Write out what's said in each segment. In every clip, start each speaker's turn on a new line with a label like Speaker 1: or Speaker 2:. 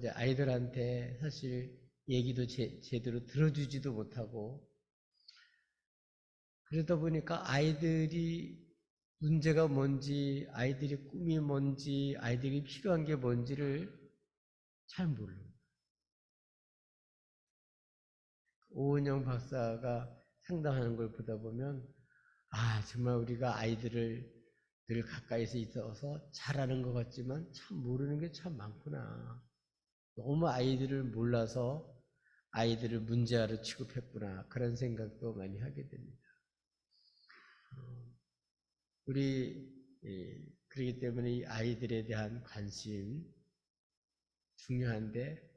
Speaker 1: 이제 아이들한테 사실 얘기도 제대로 들어주지도 못하고, 그러다 보니까 아이들이 문제가 뭔지, 아이들이 꿈이 뭔지, 아이들이 필요한 게 뭔지를 잘 몰라요. 오은영 박사가 상담하는 걸 보다 보면, 정말 우리가 아이들을 늘 가까이서 있어서 잘하는 것 같지만 참 모르는 게 참 많구나. 너무 아이들을 몰라서 아이들을 문제아로 취급했구나. 그런 생각도 많이 하게 됩니다. 그렇기 때문에 이 아이들에 대한 관심 중요한데,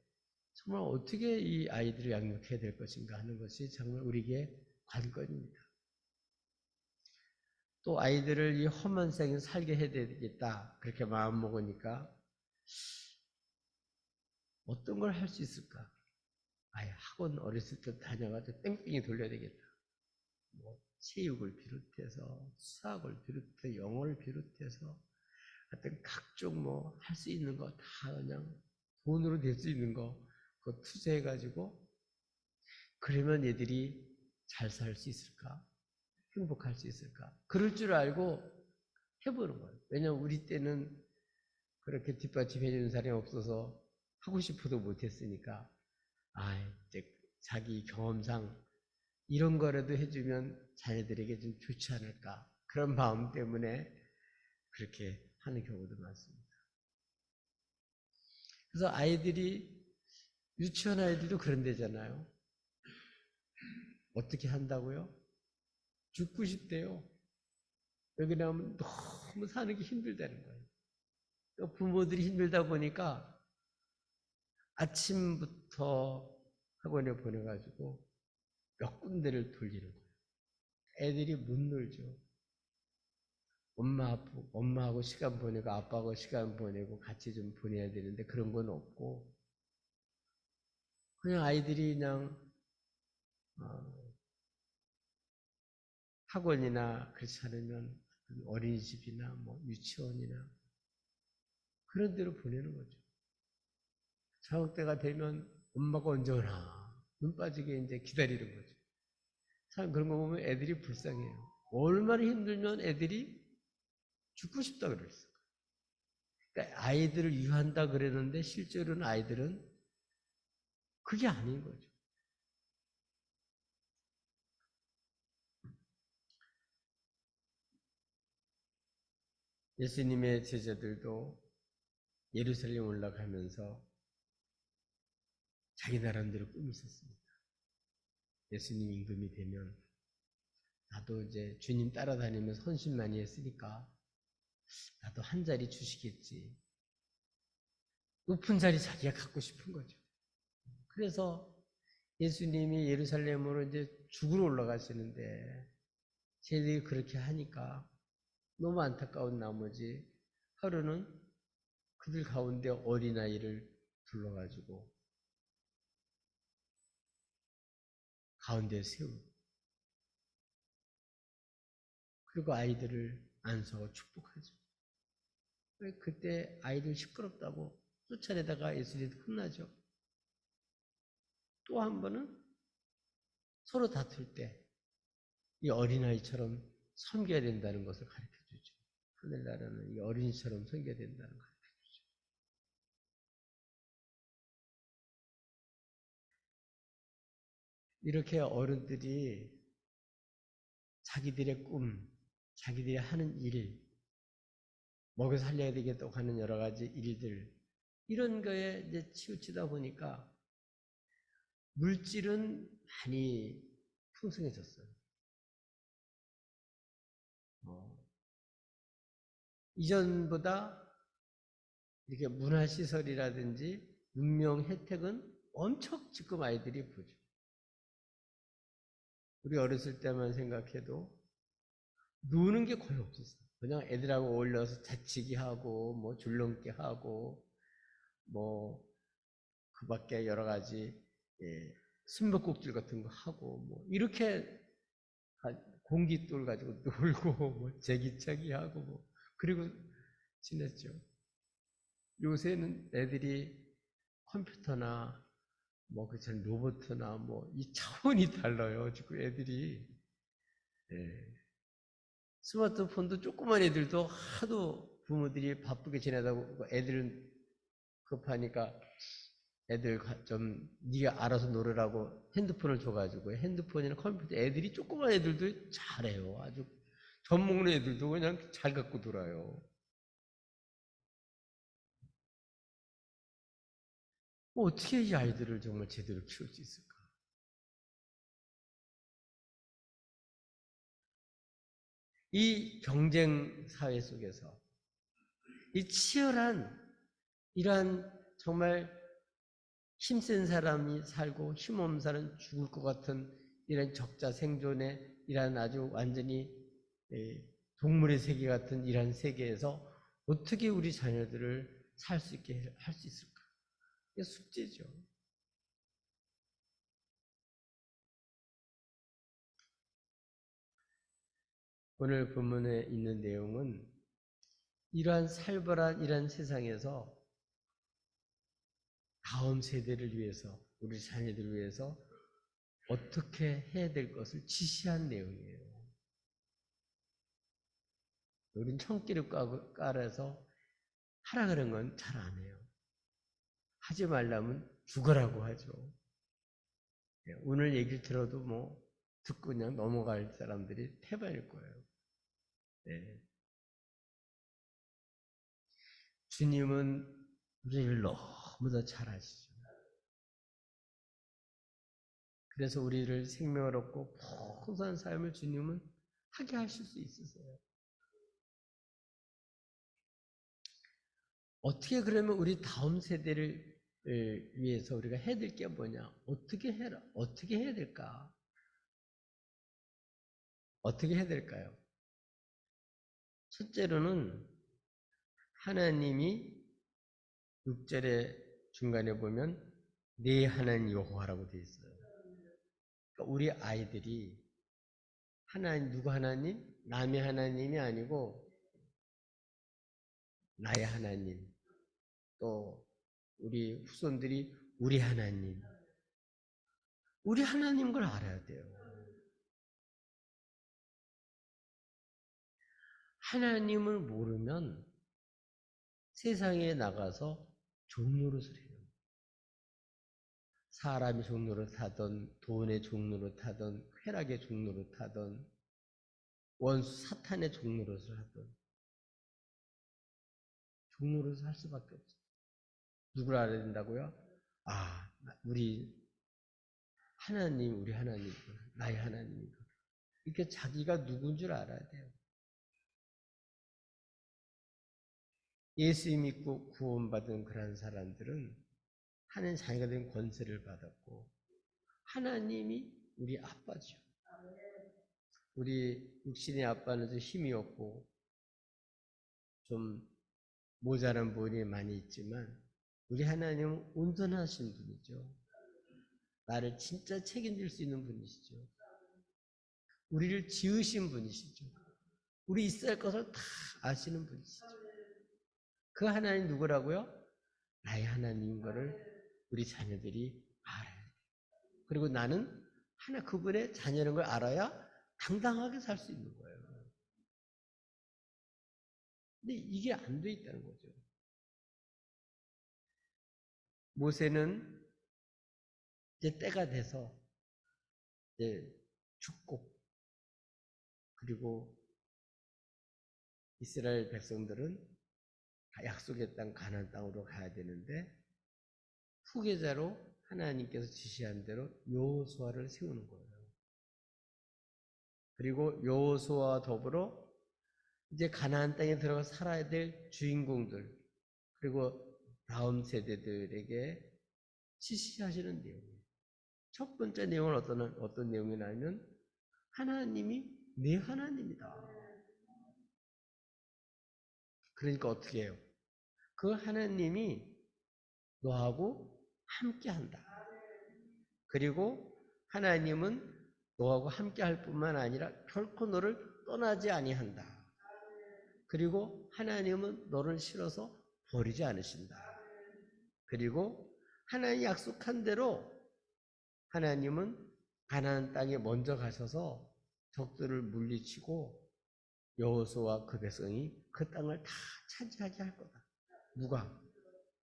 Speaker 1: 정말 어떻게 이 아이들을 양육해야 될 것인가 하는 것이 정말 우리에게 관건입니다. 또 아이들을 이 험한 세상에 살게 해야 되겠다, 그렇게 마음먹으니까 어떤 걸 할 수 있을까? 학원 어렸을 때 다녀가지고 뺑뺑이 돌려야 되겠다. 체육을 비롯해서 수학을 비롯해서 영어를 비롯해서 하여튼 각종 할 수 있는 거 다 그냥 돈으로 될 수 있는 거 그거 투자해가지고, 그러면 얘들이 잘 살 수 있을까? 행복할 수 있을까? 그럴 줄 알고 해보는 거예요. 왜냐면 우리 때는 그렇게 뒷받침해주는 사람이 없어서 하고 싶어도 못했으니까, 이제 자기 경험상 이런 거라도 해주면 자녀들에게 좀 좋지 않을까, 그런 마음 때문에 그렇게 하는 경우도 많습니다. 그래서 아이들이, 유치원 아이들도 그런 데잖아요. 어떻게 한다고요? 죽고 싶대요. 여기 나오면 너무 사는 게 힘들다는 거예요. 부모들이 힘들다 보니까 아침부터 학원에 보내가지고 몇 군데를 돌리는 거예요. 애들이 못 놀죠. 엄마하고 시간 보내고 아빠하고 시간 보내고 같이 좀 보내야 되는데 그런 건 없고, 그냥 아이들이 그냥 학원이나 그렇지 않으면 어린이집이나 유치원이나 그런 데로 보내는 거죠. 저녁 때가 되면 엄마가 언제 오나 눈 빠지게 이제 기다리는 거죠. 참 그런 거 보면 애들이 불쌍해요. 얼마나 힘들면 애들이 죽고 싶다 그랬어. 그러니까 아이들을 유한다 그랬는데 실제로는 아이들은 그게 아닌 거죠. 예수님의 제자들도 예루살렘 올라가면서 자기 나름대로 꿈이 있었습니다. 예수님 임금이 되면 나도 이제 주님 따라다니면서 헌신 많이 했으니까 나도 한 자리 주시겠지. 높은 자리 자기가 갖고 싶은 거죠. 그래서 예수님이 예루살렘으로 이제 죽으러 올라가시는데 쟤들이 그렇게 하니까 너무 안타까운 나머지 하루는 그들 가운데 어린아이를 불러가지고 가운데 세우고, 그리고 아이들을 안수하고 축복하죠. 그때 아이들 시끄럽다고 쫓아내다가 예수님이 혼나죠. 또 한 번은 서로 다툴 때 이 어린아이처럼 섬겨야 된다는 것을 가르쳐주죠. 하늘나라는 이 어린이처럼 섬겨야 된다는 걸 가르쳐주죠. 이렇게 어른들이 자기들의 꿈, 자기들이 하는 일, 먹여 살려야 되겠다고 하는 여러 가지 일들, 이런 거에 이제 치우치다 보니까 물질은 많이 풍성해졌어요. 이전보다 이렇게 문화시설이라든지 문명 혜택은 엄청 지금 아이들이 보죠. 우리 어렸을 때만 생각해도 노는 게 거의 없었어요. 그냥 애들하고 어울려서 자치기 하고, 줄넘기 하고, 그 밖에 여러 가지, 숨바꼭질 같은 거 하고, 이렇게 공깃돌 가지고 놀고, 제기차기 하고, 그리고 지냈죠. 요새는 애들이 컴퓨터나 뭐 그처럼 로봇이나 뭐 이 차원이 달라요. 지금 애들이. 예. 스마트폰도 조그만 애들도 하도 부모들이 바쁘게 지내다 보고 애들은 급하니까 애들 좀 네가 알아서 놀으라고 핸드폰을 줘가지고 핸드폰이나 컴퓨터 애들이 조그만 애들도 잘해요. 아주 젖 먹는 애들도 그냥 잘 갖고 놀아요. 뭐 어떻게 이 아이들을 정말 제대로 키울 수 있을까? 이 경쟁 사회 속에서 이 치열한 이러한 정말 힘센 사람이 살고 힘없는 사람은 죽을 것 같은 이런 적자 생존의 이런 아주 완전히 동물의 세계 같은 이런 세계에서 어떻게 우리 자녀들을 살 수 있게 할 수 있을까? 이게 숙제죠. 오늘 본문에 있는 내용은 이러한 살벌한 이러한 세상에서 다음 세대를 위해서 우리 자녀들을 위해서 어떻게 해야 될 것을 지시한 내용이에요. 우린 청기를 깔아서 하라 그런 건 잘 안 해요. 하지 말라면 죽어라고 하죠. 오늘 얘기를 들어도 뭐 듣고 그냥 넘어갈 사람들이 태반일 거예요. 네. 주님은 우리를 너무나 잘 아시죠. 그래서 우리를 생명을 얻고 풍성한 삶을 주님은 하게 하실 수 있으세요. 어떻게 그러면 우리 다음 세대를 위해서 우리가 해야 될 게 뭐냐? 어떻게 해라? 어떻게 해야 될까? 어떻게 해야 될까요? 첫째로는 하나님이 6절의 중간에 보면 네 하나님 여호와라고 되어 있어요. 그러니까 우리 아이들이 하나님 누구 하나님? 남의 하나님이 아니고 나의 하나님. 또 우리 후손들이 우리 하나님. 우리 하나님 걸 알아야 돼요. 하나님을 모르면 세상에 나가서 종노릇을 해요. 사람이 종노릇 하던 돈의 종노릇 하던 쾌락의 종노릇 하던 원수 사탄의 종노릇을 하던 종노릇을 할 수밖에 없어요. 누굴 알아야 된다고요? 아, 우리 하나님, 우리 하나님, 나의 하나님이고. 이렇게 자기가 누군 줄 알아야 돼요. 예수 믿고 구원받은 그런 사람들은 하나님 자기가 된 권세를 받았고 하나님이 우리 아빠죠. 우리 육신의 아빠는 좀 힘이 없고 좀 모자란 부분이 많이 있지만 우리 하나님은 온전하신 분이죠. 나를 진짜 책임질 수 있는 분이시죠. 우리를 지으신 분이시죠. 우리 있어야 할 것을 다 아시는 분이시죠. 그 하나님 누구라고요? 나의 하나님인 것을 우리 자녀들이 알아야 돼요. 그리고 나는 하나 그분의 자녀라는 걸 알아야 당당하게 살 수 있는 거예요. 근데 이게 안 돼 있다는 거죠. 모세는 이제 때가 돼서 이제 죽고 그리고 이스라엘 백성들은 약속의 땅 가나안 땅으로 가야 되는데 후계자로 하나님께서 지시한 대로 여호수아를 세우는 거예요. 그리고 여호수아와 더불어 이제 가나안 땅에 들어가 살아야 될 주인공들 그리고 다음 세대들에게 지시하시는 내용이에요. 첫 번째 내용은 어떤 내용이냐면 하나님이 내 하나님이다. 그러니까 어떻게 해요? 그 하나님이 너하고 함께한다. 그리고 하나님은 너하고 함께할 뿐만 아니라 결코 너를 떠나지 아니한다. 그리고 하나님은 너를 싫어서 버리지 않으신다. 그리고 하나님이 약속한 대로 하나님은 가나안 땅에 먼저 가셔서 적들을 물리치고 여호수아와 그 백성이 그 땅을 다 차지하게 할 거다. 누가?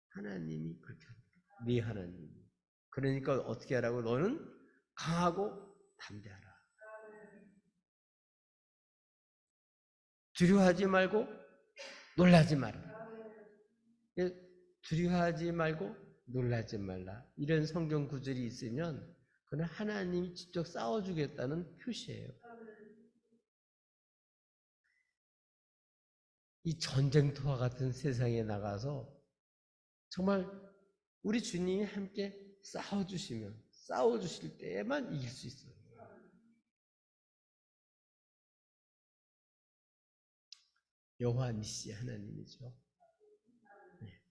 Speaker 1: 하나님이 그렇게 합니다. 네 하나님이. 그러니까 어떻게 하라고? 너는 강하고 담대하라. 두려워하지 말고 놀라지 마라. 두려워하지 말고 놀라지 말라. 이런 성경 구절이 있으면 그는 하나님이 직접 싸워주겠다는 표시예요. 이 전쟁터와 같은 세상에 나가서 정말 우리 주님이 함께 싸워주실 때에만 이길 수 있어요. 여호와 니시 하나님이죠. 네.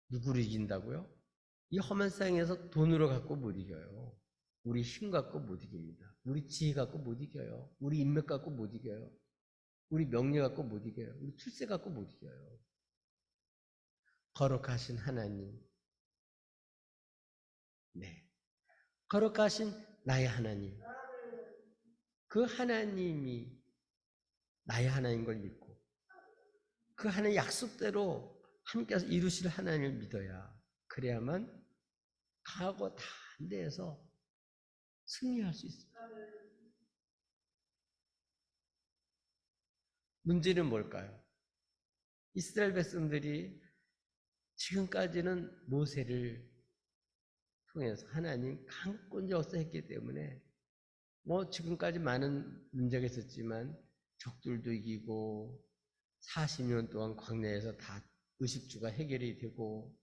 Speaker 1: 누구를 이긴다고요? 이 험한 세상에서 돈으로 갖고 못 이겨요. 우리 힘 갖고 못 이깁니다. 우리 지혜 갖고 못 이겨요. 우리 인맥 갖고 못 이겨요. 우리 명예 갖고 못 이겨요. 우리 출세 갖고 못 이겨요. 거룩하신 하나님. 네. 거룩하신 나의 하나님. 그 하나님이 나의 하나님인 걸 믿고 그 하나님의 약속대로 함께해서 이루실 하나님을 믿어야 그래야만 강하고 담대해서 승리할 수 있습니다. 문제는 뭘까요? 이스라엘 백성들이 지금까지는 모세를 통해서 하나님 강권 역사했기 때문에 지금까지 많은 문제가 있었지만 적들도 이기고 40년 동안 광야에서 다 의식주가 해결이 되고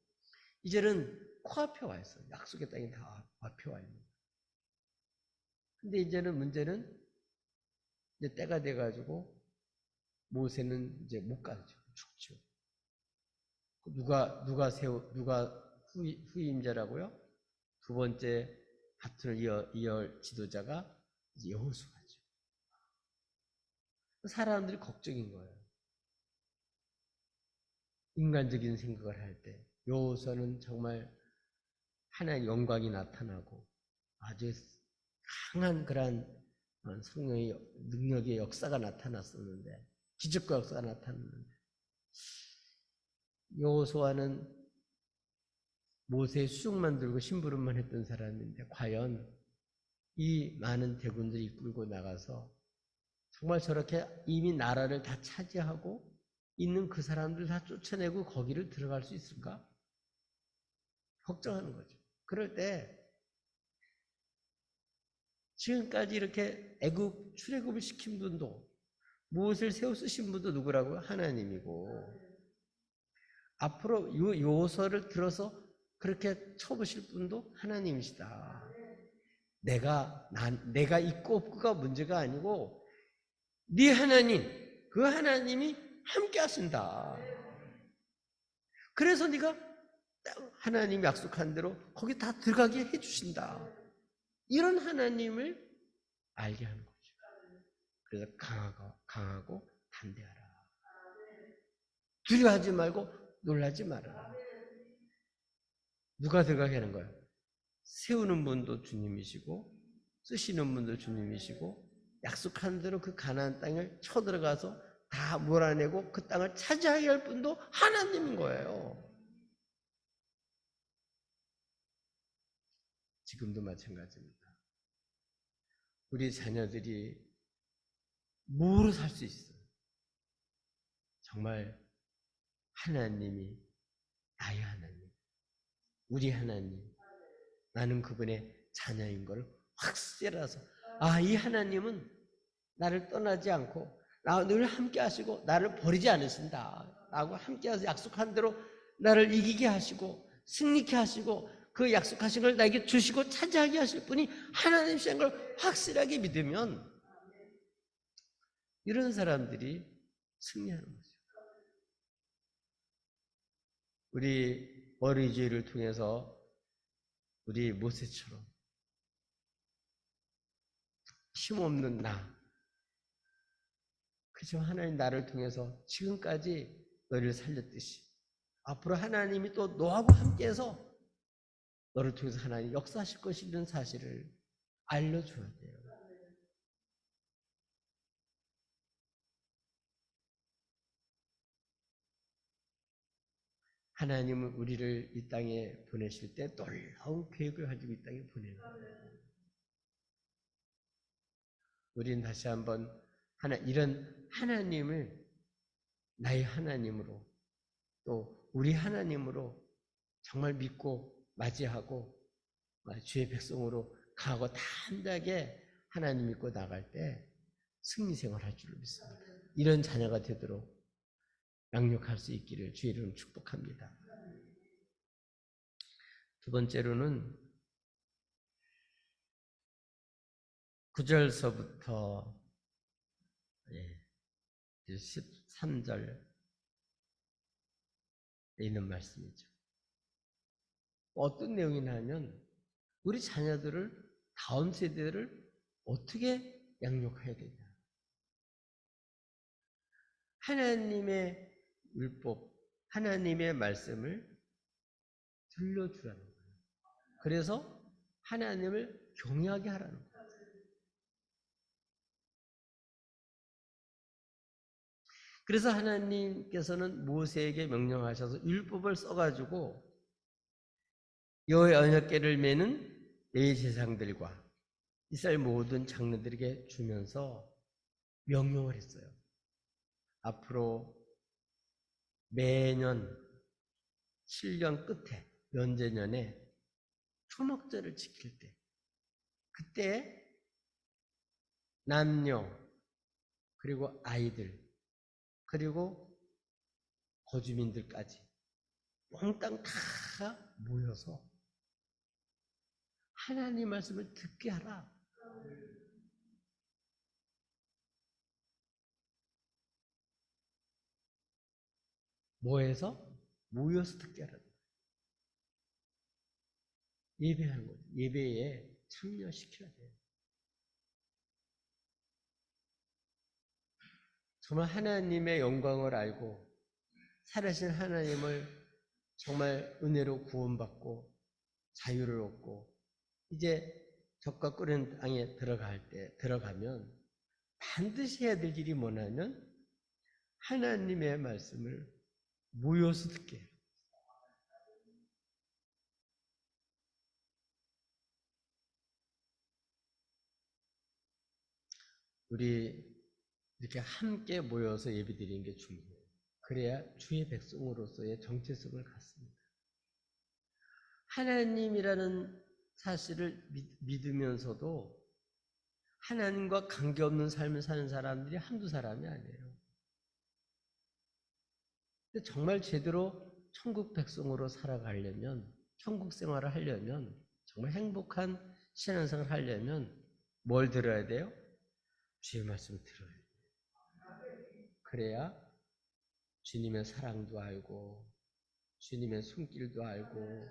Speaker 1: 이제는 코앞에 와 있어요. 약속의 땅이 다 앞에 와 있는. 근데 이제는 문제는 이제 때가 돼가지고 모세는 이제 못 가죠. 죽죠. 누가 후임자라고요? 두 번째 바톤을 이을 지도자가 이제 여호수아죠. 사람들이 걱정인 거예요. 인간적인 생각을 할 때 여호수아는 정말 하나의 영광이 나타나고 아주 강한 그런 성령의 능력의 역사가 나타났었는데 기적과 역사가 나타났는데 여호수아는 모세의 수족만 들고 심부름만 했던 사람인데 과연 이 많은 대군들이 이끌고 나가서 정말 저렇게 이미 나라를 다 차지하고 있는 그 사람들 다 쫓아내고 거기를 들어갈 수 있을까? 걱정하는 거죠. 그럴 때 지금까지 이렇게 애굽 출애굽을 시킨 분도 무엇을 세워 쓰신 분도 누구라고요? 하나님이고 앞으로 이 요서를 들어서 그렇게 쳐보실 분도 하나님이시다. 내가 있고 없고가 문제가 아니고 네 하나님, 그 하나님이 함께 하신다. 그래서 네가 하나님이 약속한 대로 거기 다 들어가게 해주신다. 이런 하나님을 알게 하는 거죠. 그래서 강하고 담대하라. 두려워하지 말고 놀라지 말아라. 누가 들어가게 하는 거예요? 세우는 분도 주님이시고 쓰시는 분도 주님이시고 약속한 대로 그 가나안 땅을 쳐들어가서 다 몰아내고 그 땅을 차지하게 할 분도 하나님인 거예요. 지금도 마찬가지입니다. 우리 자녀들이 뭐로 살 수 있어요? 정말 하나님이 나의 하나님, 우리 하나님, 나는 그분의 자녀인 걸 확실해서 이 하나님은 나를 떠나지 않고 나와 늘 함께 하시고 나를 버리지 않으신다 라고 함께 해서 약속한 대로 나를 이기게 하시고 승리케 하시고 그 약속하신 걸 나에게 주시고 차지하게 하실 분이 하나님이신 걸 확실하게 믿으면 이런 사람들이 승리하는 거죠. 우리 어린이주의를 통해서 우리 모세처럼 힘없는 나, 그저 하나님 나를 통해서 지금까지 너를 살렸듯이 앞으로 하나님이 또 너하고 함께해서 너를 통해서 하나님 역사하실 것이라는 사실을 알려줘야 돼요. 하나님은 우리를 이 땅에 보내실 때 놀라운 계획을 가지고 이 땅에 보내는 거예요. 우리는 다시 한번 이런 하나님을 나의 하나님으로 또 우리 하나님으로 정말 믿고 맞이하고 주의 백성으로 강하고 담대하게 하나님 믿고 나갈 때 승리 생활할 줄로 믿습니다. 이런 자녀가 되도록 양육할 수 있기를 주의 이름으로 축복합니다. 두 번째로는 9절서부터 13절에 있는 말씀이죠. 어떤 내용이냐 하면 우리 자녀들을 다음 세대를 어떻게 양육해야 되냐. 하나님의 율법, 하나님의 말씀을 들려주라는 거예요. 그래서 하나님을 경외하게 하라는 거예요. 그래서 하나님께서는 모세에게 명령하셔서 율법을 써가지고 여호와의 언약궤를 매는 레위 제사장들과 이스라엘 모든 장로들에게 주면서 명령을 했어요. 앞으로 매년 7년 끝에 연제년에 초막절을 지킬 때 그때 남녀 그리고 아이들 그리고 거주민들까지 몽땅 다 모여서 하나님 말씀을 듣게 하라. 뭐해서? 모여서 듣게 하라. 예배하는 거죠. 예배에 참여시켜야 돼요. 정말 하나님의 영광을 알고 살아신 하나님을 정말 은혜로 구원받고 자유를 얻고 이제 적과 꿀은 땅에 들어가면 반드시 해야 될 일이 뭐냐면 하나님의 말씀을 모여서 듣게 해요. 우리 이렇게 함께 모여서 예배드리는 게 중요해요. 그래야 주의 백성으로서의 정체성을 갖습니다. 하나님이라는 사실을 믿으면서도 하나님과 관계없는 삶을 사는 사람들이 한두 사람이 아니에요. 근데 정말 제대로 천국 백성으로 살아가려면, 천국 생활을 하려면, 정말 행복한 신앙생활을 하려면 뭘 들어야 돼요? 주의 말씀을 들어야 돼요. 그래야 주님의 사랑도 알고 주님의 손길도 알고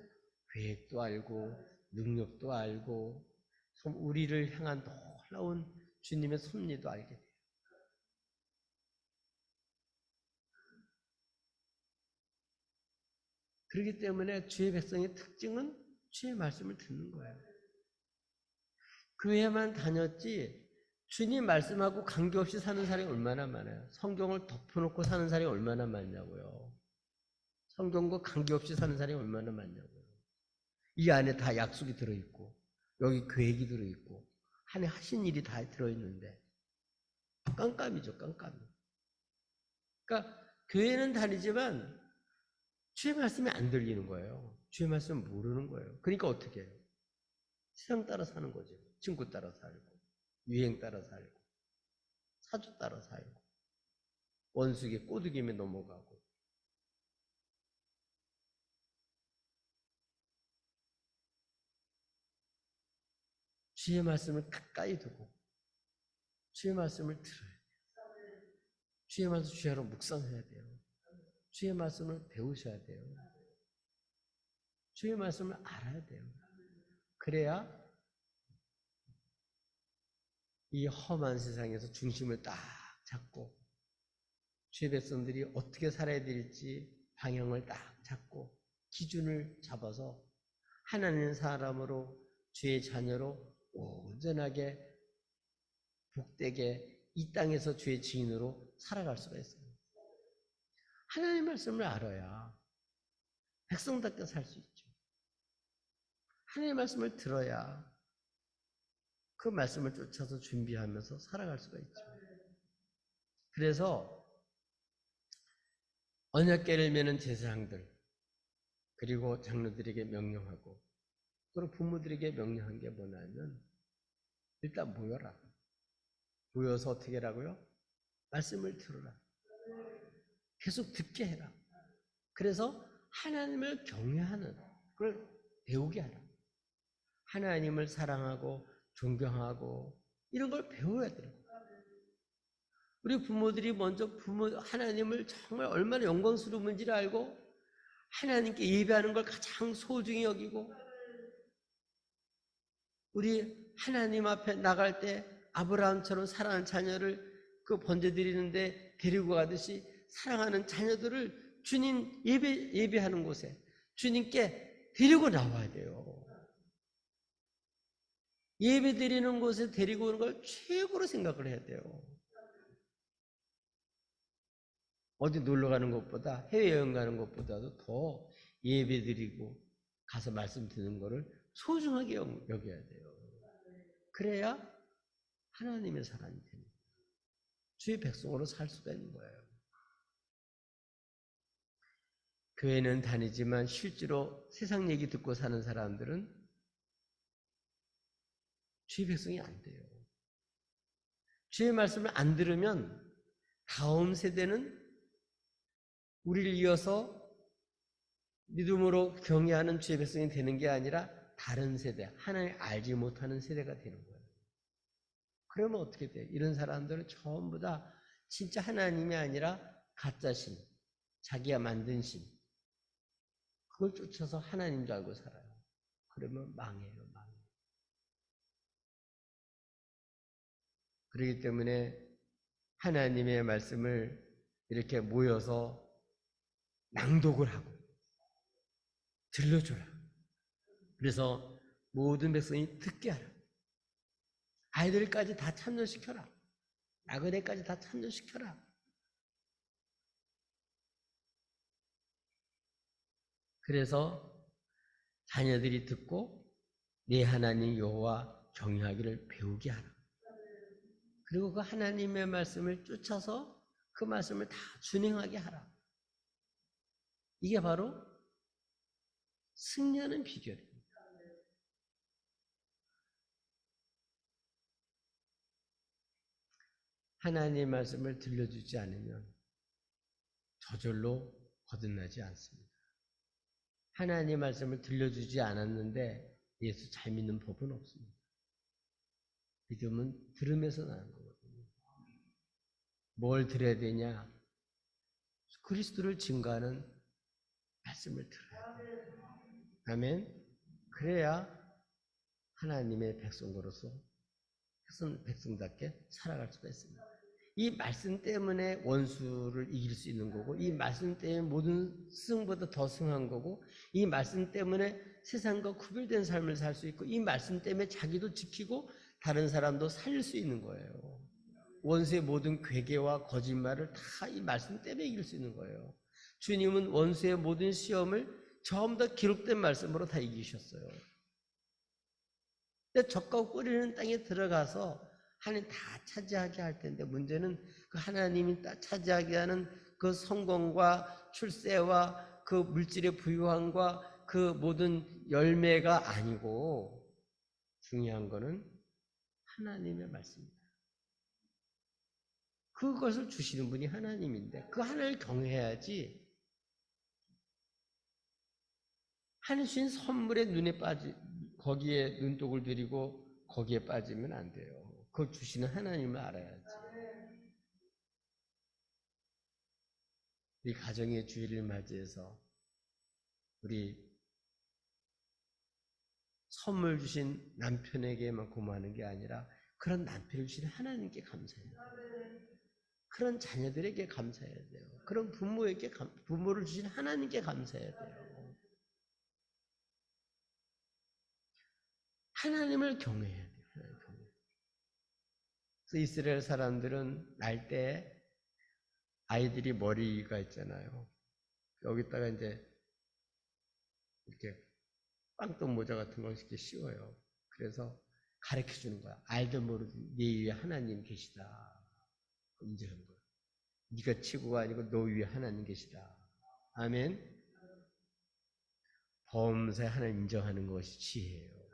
Speaker 1: 계획도 알고 능력도 알고 우리를 향한 놀라운 주님의 섭리도 알게 돼요. 그렇기 때문에 주의 백성의 특징은 주의 말씀을 듣는 거예요. 교회만 다녔지 주님 말씀하고 관계없이 사는 사람이 얼마나 많아요. 성경을 덮어놓고 사는 사람이 얼마나 많냐고요. 성경과 관계없이 사는 사람이 얼마나 많냐고요. 이 안에 다 약속이 들어있고 여기 계획이 들어있고 하나님 하신 일이 다 들어있는데 깜깜이죠. 깜깜이. 그러니까 교회는 다니지만 주의 말씀이 안 들리는 거예요. 주의 말씀 모르는 거예요. 그러니까 어떻게 해요? 세상 따라 사는 거죠. 친구 따라 살고 유행 따라 살고 사주 따라 살고 원수에게 꼬드김에 넘어가고 주의 말씀을 가까이 두고 주의 말씀을 들어야 돼요. 주의 말씀 주야로 묵상해야 돼요. 주의 말씀을 배우셔야 돼요. 주의 말씀을 알아야 돼요. 그래야 이 험한 세상에서 중심을 딱 잡고 주의 백성들이 어떻게 살아야 될지 방향을 딱 잡고 기준을 잡아서 하나님 사람으로 주의 자녀로 온전하게 복되게 이 땅에서 주의 증인으로 살아갈 수가 있어요. 하나님의 말씀을 알아야 백성답게 살 수 있죠. 하나님의 말씀을 들어야 그 말씀을 쫓아서 준비하면서 살아갈 수가 있죠. 그래서 언약궤를 메는 제사장들 그리고 장로들에게 명령하고 그리고 부모들에게 명령한 게 뭐냐면 일단 모여라. 모여서 어떻게 하라고요? 말씀을 들어라. 계속 듣게 해라. 그래서 하나님을 경외하는 그걸 배우게 하라. 하나님을 사랑하고 존경하고 이런 걸 배워야 돼요. 우리 부모들이 먼저 하나님을 정말 얼마나 영광스러운지를 알고 하나님께 예배하는 걸 가장 소중히 여기고 우리 하나님 앞에 나갈 때 아브라함처럼 사랑하는 자녀를 그 번제드리는데 데리고 가듯이 사랑하는 자녀들을 주님 예배하는 곳에 주님께 데리고 나와야 돼요. 예배드리는 곳에 데리고 오는 걸 최고로 생각을 해야 돼요. 어디 놀러 가는 것보다 해외여행 가는 것보다도 더 예배드리고 가서 말씀 듣는 거를 소중하게 여겨야 돼요. 그래야 하나님의 사람이 됩니다. 주의 백성으로 살 수가 있는 거예요. 교회는 다니지만 실제로 세상 얘기 듣고 사는 사람들은 주의 백성이 안 돼요. 주의 말씀을 안 들으면 다음 세대는 우리를 이어서 믿음으로 경외하는 주의 백성이 되는 게 아니라 다른 세대, 하나님 알지 못하는 세대가 되는 거예요. 그러면 어떻게 돼요? 이런 사람들은 전부 다 진짜 하나님이 아니라 가짜신, 자기가 만든 신, 그걸 쫓아서 하나님 줄 알고 살아요. 그러면 망해요, 망해요. 그렇기 때문에 하나님의 말씀을 이렇게 모여서 낭독을 하고 들려줘라. 그래서 모든 백성이 듣게 하라. 아이들까지 다 참여시켜라. 나그네까지 다 참여시켜라. 그래서 자녀들이 듣고 내 하나님 여호와 경외하기를 배우게 하라. 그리고 그 하나님의 말씀을 쫓아서 그 말씀을 다 준행하게 하라. 이게 바로 승리하는 비결입니다. 하나님의 말씀을 들려주지 않으면 저절로 거듭나지 않습니다. 하나님의 말씀을 들려주지 않았는데 예수 잘 믿는 법은 없습니다. 믿음은 들음에서 나는 거거든요. 뭘 들어야 되냐? 그리스도를 증거하는 말씀을 들어야 돼요. 아멘. 그래야 하나님의 백성으로서 백성답게 살아갈 수가 있습니다. 이 말씀 때문에 원수를 이길 수 있는 거고 이 말씀 때문에 모든 스승보다 더 승한 거고 이 말씀 때문에 세상과 구별된 삶을 살 수 있고 이 말씀 때문에 자기도 지키고 다른 사람도 살릴 수 있는 거예요. 원수의 모든 괴계와 거짓말을 다 이 말씀 때문에 이길 수 있는 거예요. 주님은 원수의 모든 시험을 전부 다 기록된 말씀으로 다 이기셨어요. 근데 적과 뿌리는 땅에 들어가서 하나님 다 차지하게 할 텐데 문제는 그 하나님이 차지하게 하는 그 성공과 출세와 그 물질의 부유함과 그 모든 열매가 아니고 중요한 거는 하나님의 말씀입니다. 그것을 주시는 분이 하나님인데 그 하나님을 경외해야지 하나님 주신 선물에 거기에 눈독을 들이고 거기에 빠지면 안 돼요. 그걸 주시는 하나님을 알아야지. 우리 가정의 주일을 맞이해서 우리 선물 주신 남편에게만 고마워하는 게 아니라 그런 남편을 주신 하나님께 감사해야 돼요. 그런 자녀들에게 감사해야 돼요. 그런 부모를 주신 하나님께 감사해야 돼요. 하나님을 경외해야 돼요. 하나님을 경외. 그래서 이스라엘 사람들은 날 때 아이들이 머리가 있잖아요. 여기다가 이제 이렇게 빵떡 모자 같은 걸 이렇게 씌워요. 그래서 가르쳐 주는 거야. 알든 모르든 네 위에 하나님 계시다. 인정하는 거야. 네가 치고가 아니고 너 위에 하나님 계시다. 아멘. 범사에 하나님 인정하는 것이 지혜예요.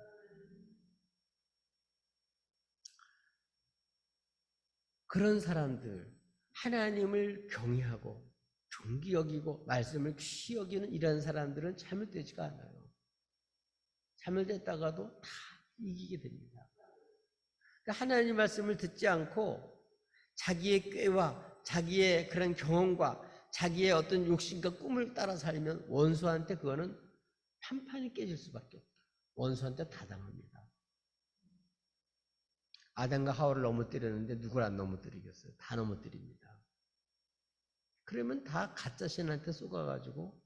Speaker 1: 그런 사람들, 하나님을 경외하고 존귀 여기고 말씀을 귀히 여기는 이런 사람들은 잘못되지가 않아요. 잘못됐다가도 다 이기게 됩니다. 그러니까 하나님 말씀을 듣지 않고 자기의 꾀와 자기의 그런 경험과 자기의 어떤 욕심과 꿈을 따라 살면 원수한테 그거는 판판이 깨질 수밖에 없다. 원수한테 다 당합니다. 아담과 하와를 넘어뜨렸는데 누굴 안 넘어뜨리겠어요? 다 넘어뜨립니다. 그러면 다 가짜 신한테 쏘가가지고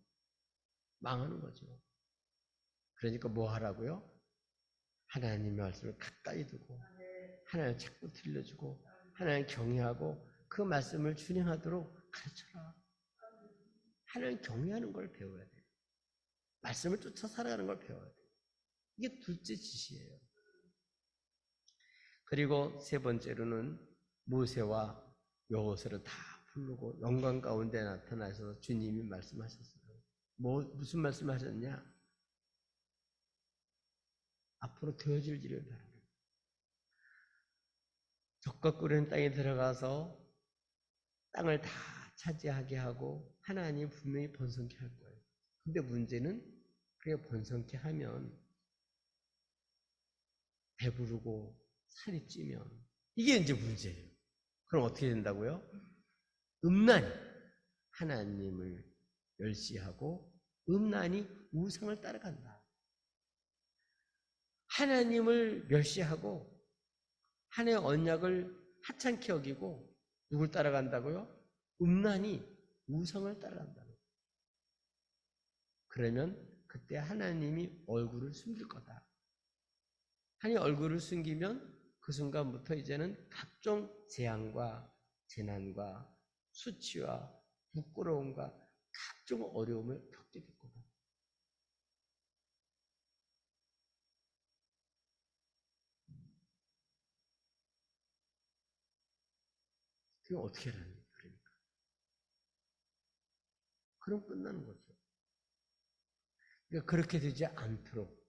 Speaker 1: 망하는 거죠. 그러니까 뭐 하라고요? 하나님의 말씀을 가까이 두고 하나님을 자꾸 들려주고 하나님을 경외하고 그 말씀을 준행하도록 가르쳐라. 하나님을 경외하는 걸 배워야 돼요. 말씀을 쫓아 살아가는 걸 배워야 돼요. 이게 둘째 지시예요. 그리고 세 번째로는 모세와 여호수아를 다 부르고 영광 가운데 나타나셔서 주님이 말씀하셨어요. 무슨 말씀하셨냐? 앞으로 되어질 일을 바랍니다. 적과 꿀은 땅에 들어가서 땅을 다 차지하게 하고 하나님 분명히 번성케 할 거예요. 근데 문제는 그게 번성케 하면 배부르고 살이 찌면 이게 이제 문제예요. 그럼 어떻게 된다고요? 음란이 하나님을 멸시하고 음란이 우상을 따라간다. 하나님을 멸시하고 하나님의 언약을 하찮게 여기고 누굴 따라간다고요? 음란이 우상을 따라간다는 거예요. 그러면 그때 하나님이 얼굴을 숨길 거다. 하나님 얼굴을 숨기면 그 순간부터 이제는 각종 재앙과 재난과 수치와 부끄러움과 각종 어려움을 겪게 될 거다. 그럼 어떻게 하라는 거예요? 그러니까. 그럼 끝나는 거죠. 그러니까 그렇게 되지 않도록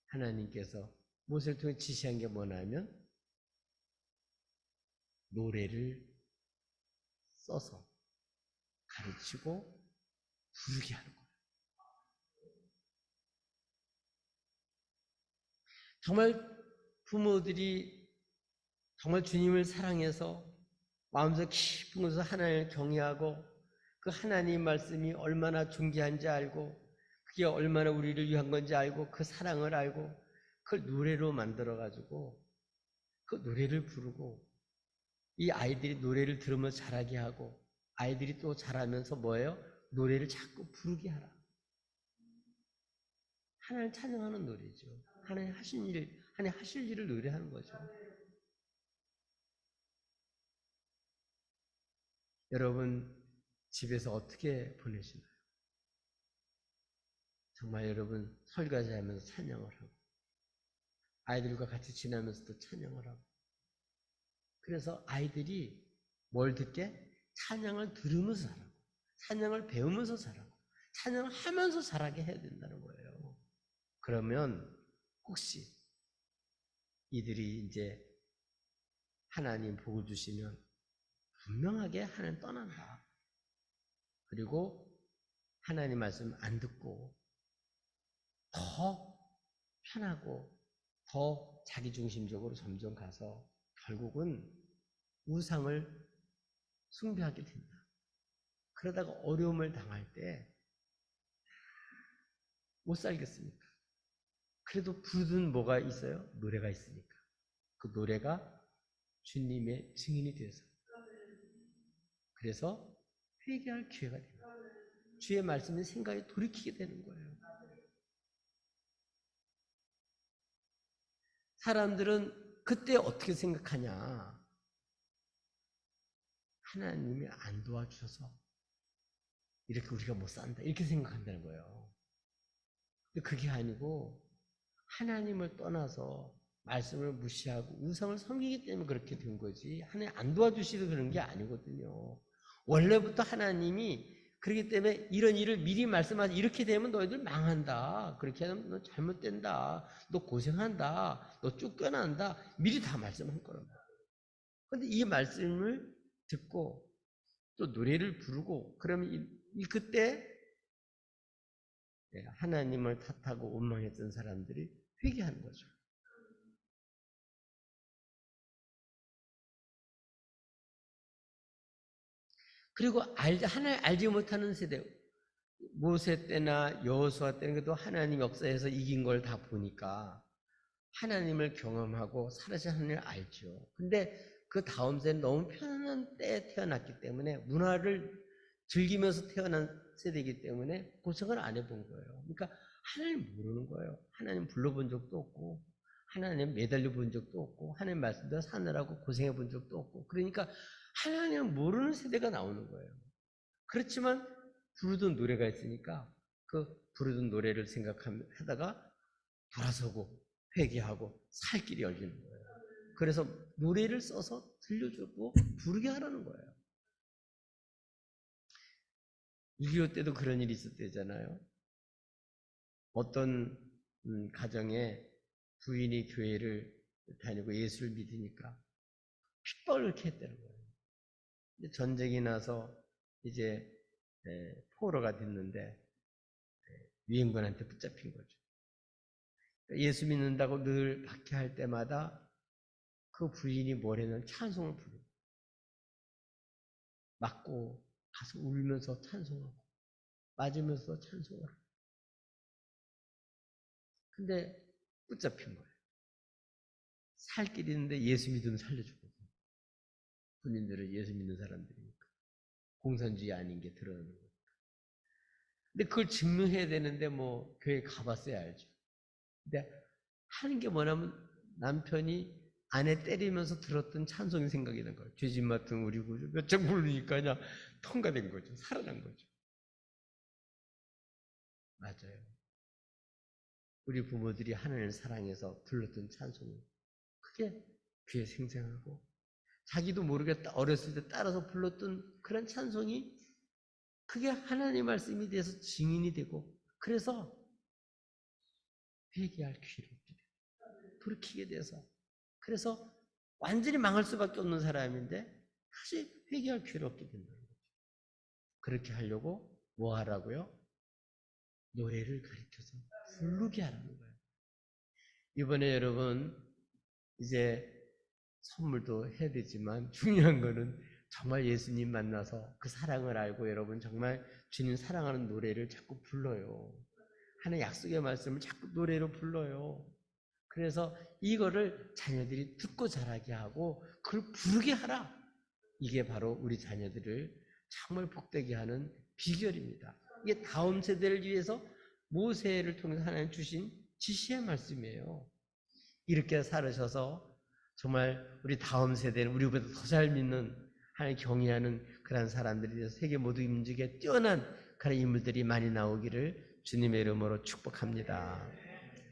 Speaker 1: 하나님께서 모세를 통해 지시한 게 뭐냐면 노래를 써서 가르치고 부르게 하는 거예요. 정말 부모들이 정말 주님을 사랑해서 마음속 깊은 곳에서 하나님을 경외하고 그 하나님 말씀이 얼마나 존귀한지 알고 그게 얼마나 우리를 위한 건지 알고 그 사랑을 알고 그걸 노래로 만들어가지고 그 노래를 부르고 이 아이들이 노래를 들으면서 자라게 하고 아이들이 또 자라면서 뭐예요? 노래를 자꾸 부르게 하라. 하나님 찬양하는 노래죠. 하나님 하실 일을 노래하는 거죠. 여러분 집에서 어떻게 보내시나요? 정말 여러분 설거지 하면서 찬양을 하고 아이들과 같이 지나면서도 찬양을 하고 그래서 아이들이 뭘 듣게? 찬양을 들으면서 자라고 찬양을 배우면서 자라고 찬양을 하면서 자라게 해야 된다는 거예요. 그러면 혹시 이들이 이제 하나님 복을 주시면 분명하게 하나님 떠난다. 그리고 하나님 말씀 안 듣고 더 편하고 더 자기중심적으로 점점 가서 결국은 우상을 숭배하게 된다. 그러다가 어려움을 당할 때 못 살겠습니까? 그래도 부르는 뭐가 있어요? 노래가 있으니까. 그 노래가 주님의 증인이 되어서 그래서 회개할 기회가 됩니다. 주의 말씀의 생각에 돌이키게 되는 거예요. 사람들은 그때 어떻게 생각하냐? 하나님이 안 도와주셔서 이렇게 우리가 못 산다 이렇게 생각한다는 거예요. 근데 그게 아니고 하나님을 떠나서 말씀을 무시하고 우상을 섬기기 때문에 그렇게 된 거지 하나님 안 도와주시도 그런 게 아니거든요. 원래부터 하나님이 그렇기 때문에 이런 일을 미리 말씀하시 이렇게 되면 너희들 망한다. 그렇게 하면 너 잘못된다. 너 고생한다. 너 쫓겨난다. 미리 다 말씀한 거란 말이에요. 그런데 이 말씀을 듣고 또 노래를 부르고 그러면 그때 하나님을 탓하고 원망했던 사람들이 회개하는 거죠. 그리고 하나님 알지 못하는 세대 모세 때나 여호수아 때는 또 하나님 역사에서 이긴 걸 다 보니까 하나님을 경험하고 살아신 하나님을 알죠. 근데 그 다음 세대는 너무 편안한 때에 태어났기 때문에 문화를 즐기면서 태어난 세대이기 때문에 고생을 안 해본 거예요. 그러니까 하나님 모르는 거예요. 하나님 불러본 적도 없고 하나님 매달려 본 적도 없고 하나님 말씀대로 사느라고 고생해 본 적도 없고 그러니까 하나님을 모르는 세대가 나오는 거예요. 그렇지만 부르던 노래가 있으니까 그 부르던 노래를 생각하다가 돌아서고 회개하고 살 길이 열리는 거예요. 그래서 노래를 써서 들려주고 부르게 하라는 거예요. 6.25 때도 그런 일이 있었대잖아요. 어떤 가정에 부인이 교회를 다니고 예수를 믿으니까 핍박을 이렇게 했다는 거예요. 전쟁이 나서 이제 포로가 됐는데 유엔군한테 붙잡힌 거죠. 예수 믿는다고 늘 박해할 때마다 그 부인이 뭐래는 찬송을 부르고 맞고 가서 울면서 찬송하고 맞으면서 찬송을 하고 근데 붙잡힌 거예요. 살 길이 있는데 예수 믿으면 살려주거든요. 군인들은 예수 믿는 사람들이니까 공산주의 아닌 게 드러나는 거예요. 근데 그걸 증명해야 되는데 뭐 교회 가봤어야 알죠. 근데 하는 게 뭐냐면 남편이 아내 때리면서 들었던 찬송이 생각이 난 거예요. 죄진 맡은 우리 구주 몇 장 부르니까 그냥 통과된 거죠. 살아난 거죠. 맞아요. 우리 부모들이 하나님을 사랑해서 불렀던 찬송은 그게 귀에 생생하고 자기도 모르게 어렸을 때 따라서 불렀던 그런 찬송이 그게 하나님 말씀이 돼서 증인이 되고 그래서 회개할 기회를 얻게 돼요. 돌이키게 돼서 그래서 완전히 망할 수밖에 없는 사람인데 다시 회개할 기회를 얻게 된다는 거죠. 그렇게 하려고 뭐 하라고요? 노래를 가르쳐서 부르게 하라는 거예요. 이번에 여러분 이제 선물도 해야 되지만 중요한 거는 정말 예수님 만나서 그 사랑을 알고 여러분 정말 주님 사랑하는 노래를 자꾸 불러요. 하는 약속의 말씀을 자꾸 노래로 불러요. 그래서 이거를 자녀들이 듣고 자라게 하고 그걸 부르게 하라. 이게 바로 우리 자녀들을 정말 복되게 하는 비결입니다. 이게 다음 세대를 위해서 모세를 통해서 하나님 주신 지시의 말씀이에요. 이렇게 살으셔서 정말 우리 다음 세대는 우리보다 더 잘 믿는 하나님 경외하는 그런 사람들이 돼서 세계 모두 인문직에 뛰어난 그런 인물들이 많이 나오기를 주님의 이름으로 축복합니다.